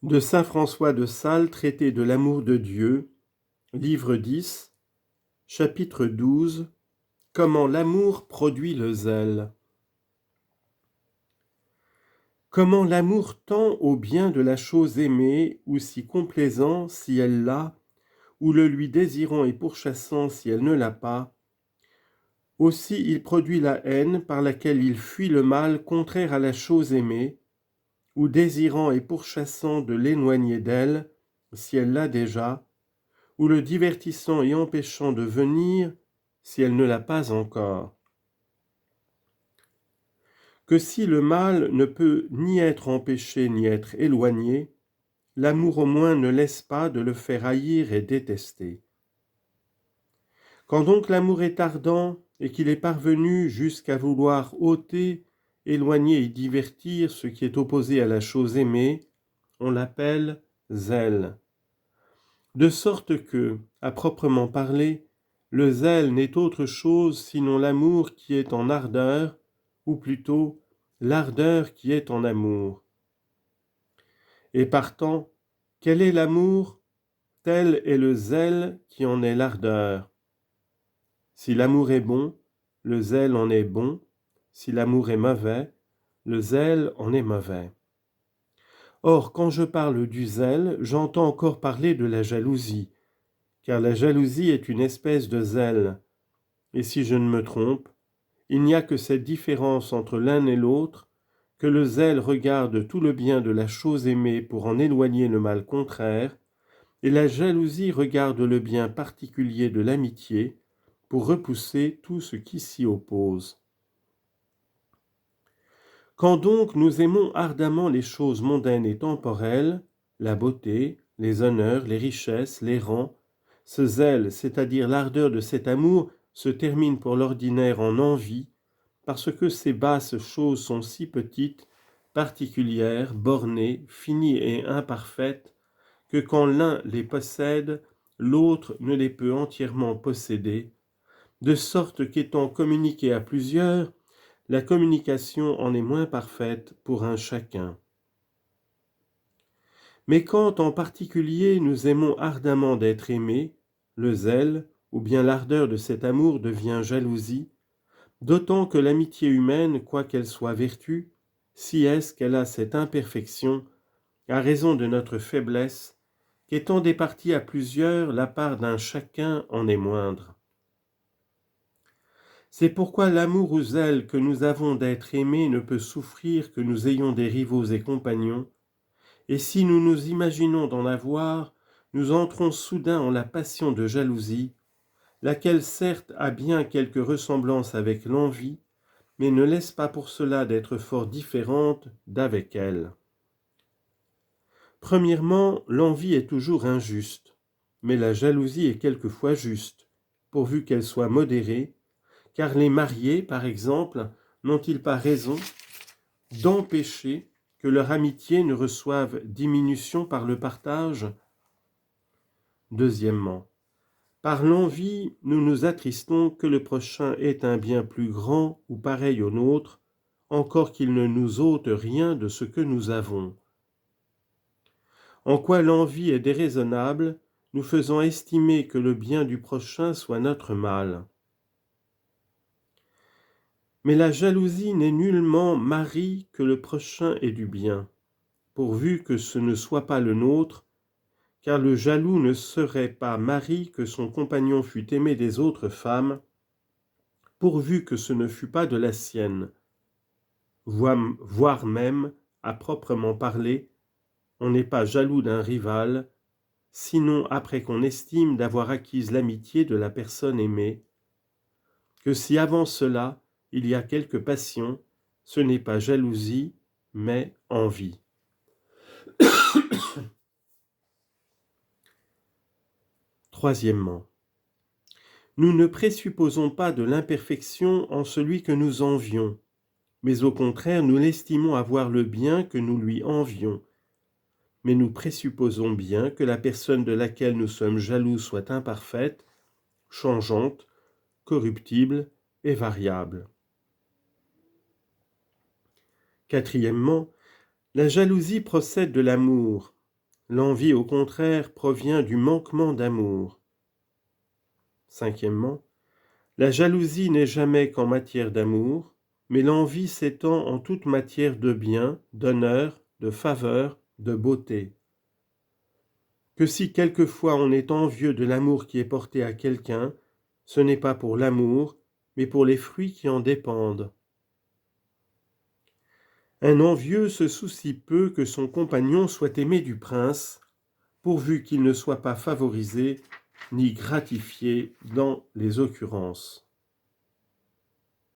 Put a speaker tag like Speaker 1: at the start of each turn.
Speaker 1: De saint François de Sales, traité de l'amour de Dieu, livre 10, chapitre 12, comment l'amour produit le zèle. Comment l'amour tend au bien de la chose aimée, ou si complaisant si elle l'a, ou le lui désirant et pourchassant si elle ne l'a pas. Aussi il produit la haine par laquelle il fuit le mal contraire à la chose aimée, ou désirant et pourchassant de l'éloigner d'elle, si elle l'a déjà, ou le divertissant et empêchant de venir, si elle ne l'a pas encore. Que si le mal ne peut ni être empêché ni être éloigné, l'amour au moins ne laisse pas de le faire haïr et détester. Quand donc l'amour est ardent et qu'il est parvenu jusqu'à vouloir ôter, éloigner et divertir ce qui est opposé à la chose aimée, on l'appelle zèle. De sorte que, à proprement parler, le zèle n'est autre chose sinon l'amour qui est en ardeur, ou plutôt l'ardeur qui est en amour. Et partant, quel est l'amour? Tel est le zèle qui en est l'ardeur. Si l'amour est bon, le zèle en est bon. Si l'amour est mauvais, le zèle en est mauvais. Or, quand je parle du zèle, j'entends encore parler de la jalousie, car la jalousie est une espèce de zèle. Et si je ne me trompe, il n'y a que cette différence entre l'un et l'autre, que le zèle regarde tout le bien de la chose aimée pour en éloigner le mal contraire, et la jalousie regarde le bien particulier de l'amitié pour repousser tout ce qui s'y oppose. Quand donc nous aimons ardemment les choses mondaines et temporelles, la beauté, les honneurs, les richesses, les rangs, ce zèle, c'est-à-dire l'ardeur de cet amour, se termine pour l'ordinaire en envie, parce que ces basses choses sont si petites, particulières, bornées, finies et imparfaites, que quand l'un les possède, l'autre ne les peut entièrement posséder, de sorte qu'étant communiqué à plusieurs, la communication en est moins parfaite pour un chacun. Mais quand en particulier nous aimons ardemment d'être aimés, le zèle, ou bien l'ardeur de cet amour devient jalousie, d'autant que l'amitié humaine, quoiqu'elle soit vertu, si est-ce qu'elle a cette imperfection, à raison de notre faiblesse, qu'étant départie à plusieurs, la part d'un chacun en est moindre. C'est pourquoi l'amour ou zèle que nous avons d'être aimés ne peut souffrir que nous ayons des rivaux et compagnons, et si nous nous imaginons d'en avoir, nous entrons soudain en la passion de jalousie, laquelle certes a bien quelque ressemblance avec l'envie, mais ne laisse pas pour cela d'être fort différente d'avec elle. Premièrement, l'envie est toujours injuste, mais la jalousie est quelquefois juste, pourvu qu'elle soit modérée, car les mariés, par exemple, n'ont-ils pas raison d'empêcher que leur amitié ne reçoive diminution par le partage? Deuxièmement, par l'envie, nous nous attristons que le prochain ait un bien plus grand ou pareil au nôtre, encore qu'il ne nous ôte rien de ce que nous avons. En quoi l'envie est déraisonnable, nous faisant estimer que le bien du prochain soit notre mal. Mais la jalousie n'est nullement mari que le prochain ait du bien, pourvu que ce ne soit pas le nôtre, car le jaloux ne serait pas mari que son compagnon fût aimé des autres femmes, pourvu que ce ne fût pas de la sienne. Voire même, à proprement parler, on n'est pas jaloux d'un rival, sinon après qu'on estime d'avoir acquise l'amitié de la personne aimée, que si avant cela il y a quelque passion, ce n'est pas jalousie, mais envie. Troisièmement, nous ne présupposons pas de l'imperfection en celui que nous envions, mais au contraire nous l'estimons avoir le bien que nous lui envions. Mais nous présupposons bien que la personne de laquelle nous sommes jaloux soit imparfaite, changeante, corruptible et variable. Quatrièmement, la jalousie procède de l'amour, L'envie, au contraire, provient du manquement d'amour. Cinquièmement, la jalousie n'est jamais qu'en matière d'amour, mais l'envie s'étend en toute matière de bien, d'honneur, de faveur, de beauté. Que si quelquefois on est envieux de l'amour qui est porté à quelqu'un, ce n'est pas pour l'amour, mais pour les fruits qui en dépendent. Un envieux se soucie peu que son compagnon soit aimé du prince, pourvu qu'il ne soit pas favorisé ni gratifié dans les occurrences.